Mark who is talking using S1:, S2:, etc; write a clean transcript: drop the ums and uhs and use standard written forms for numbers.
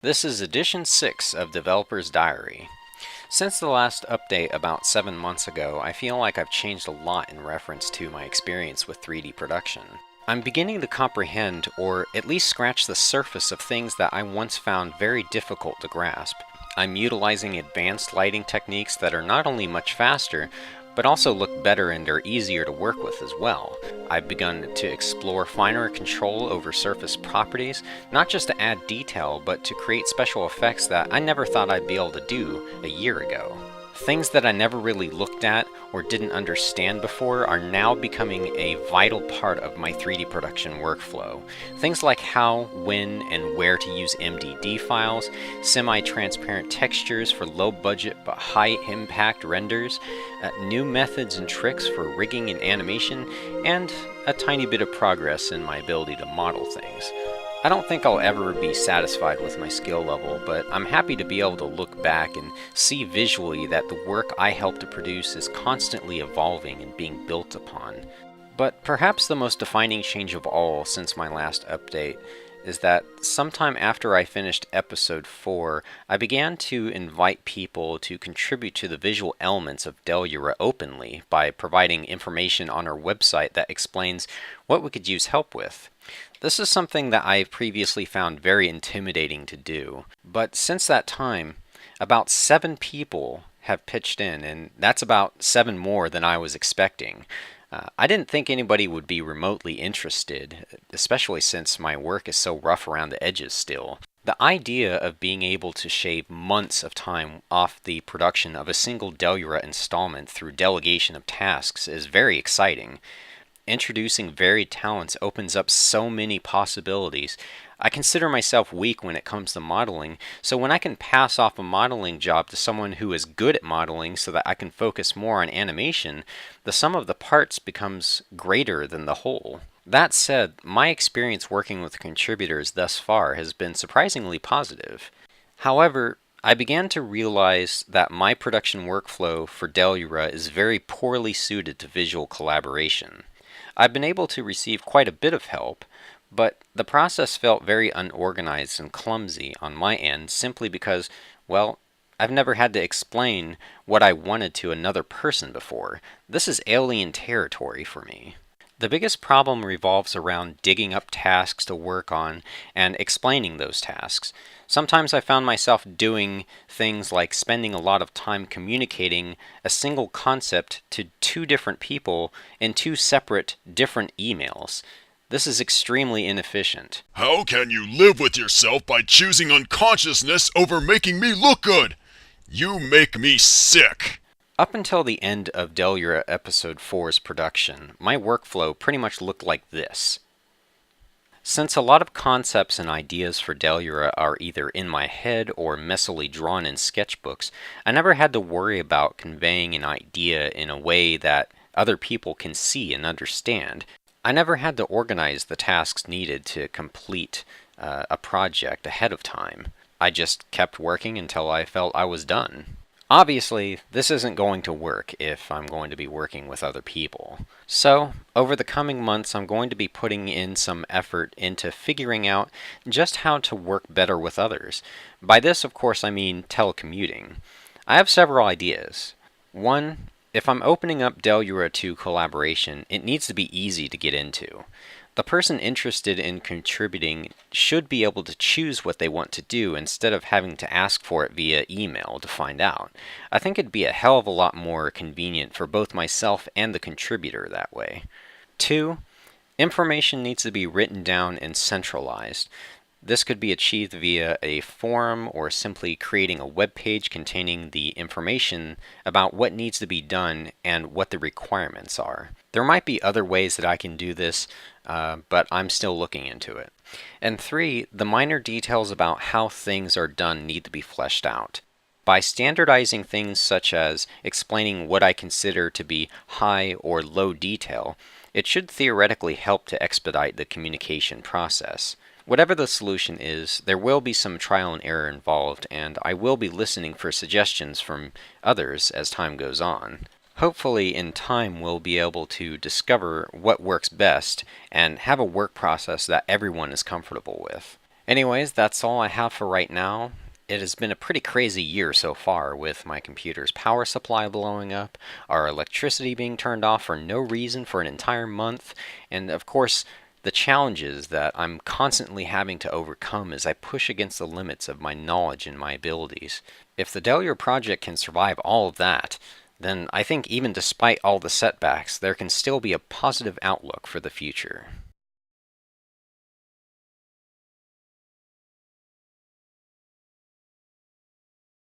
S1: This is edition 6 of Developer's Diary. Since the last update about 7 months ago, I feel like I've changed a lot in reference to my experience with 3D production. I'm beginning to comprehend, or at least scratch the surface of things that I once found very difficult to grasp. I'm utilizing advanced lighting techniques that are not only much faster, but also look better and are easier to work with as well. I've begun to explore finer control over surface properties, not just to add detail, but to create special effects that I never thought I'd be able to do a year ago. Things that I never really looked at or didn't understand before are now becoming a vital part of my 3D production workflow. Things like how, when, and where to use MDD files, semi-transparent textures for low-budget but high-impact renders, new methods and tricks for rigging and animation, and a tiny bit of progress in my ability to model things. I don't think I'll ever be satisfied with my skill level, but I'm happy to be able to look back and see visually that the work I help to produce is constantly evolving and being built upon. But perhaps the most defining change of all since my last update is that sometime after I finished episode 4, I began to invite people to contribute to the visual elements of Delura openly by providing information on our website that explains what we could use help with. This is something that I've previously found very intimidating to do, but since that time, about 7 people have pitched in, and that's about 7 more than I was expecting. I didn't think anybody would be remotely interested, especially since my work is so rough around the edges still. The idea of being able to shave months of time off the production of a single Delura installment through delegation of tasks is very exciting. Introducing varied talents opens up so many possibilities. I consider myself weak when it comes to modeling, so when I can pass off a modeling job to someone who is good at modeling so that I can focus more on animation, the sum of the parts becomes greater than the whole. That said, my experience working with contributors thus far has been surprisingly positive. However, I began to realize that my production workflow for Delura is very poorly suited to visual collaboration. I've been able to receive quite a bit of help, but the process felt very unorganized and clumsy on my end simply because, well, I've never had to explain what I wanted to another person before. This is alien territory for me. The biggest problem revolves around digging up tasks to work on and explaining those tasks. Sometimes I found myself doing things like spending a lot of time communicating a single concept to 2 different people in 2 separate, different emails. This is extremely inefficient.
S2: How can you live with yourself by choosing unconsciousness over making me look good? You make me sick.
S1: Up until the end of Delura Episode 4's production, my workflow pretty much looked like this. Since a lot of concepts and ideas for Delura are either in my head or messily drawn in sketchbooks, I never had to worry about conveying an idea in a way that other people can see and understand. I never had to organize the tasks needed to complete a project ahead of time. I just kept working until I felt I was done. Obviously, this isn't going to work if I'm going to be working with other people. So, over the coming months, I'm going to be putting in some effort into figuring out just how to work better with others. By this, of course, I mean telecommuting. I have several ideas. One, if I'm opening up Delura to collaboration, it needs to be easy to get into. The person interested in contributing should be able to choose what they want to do instead of having to ask for it via email to find out. I think it'd be a hell of a lot more convenient for both myself and the contributor that way. 2, information needs to be written down and centralized. This could be achieved via a forum or simply creating a web page containing the information about what needs to be done and what the requirements are. There might be other ways that I can do this, but I'm still looking into it. And 3, the minor details about how things are done need to be fleshed out. By standardizing things such as explaining what I consider to be high or low detail, it should theoretically help to expedite the communication process. Whatever the solution is, there will be some trial and error involved, and I will be listening for suggestions from others as time goes on. Hopefully, in time, we'll be able to discover what works best and have a work process that everyone is comfortable with. Anyways, that's all I have for right now. It has been a pretty crazy year so far, with my computer's power supply blowing up, our electricity being turned off for no reason for an entire month, and of course, the challenges that I'm constantly having to overcome as I push against the limits of my knowledge and my abilities. If the Deluge project can survive all of that, then I think even despite all the setbacks, there can still be a positive outlook for the future.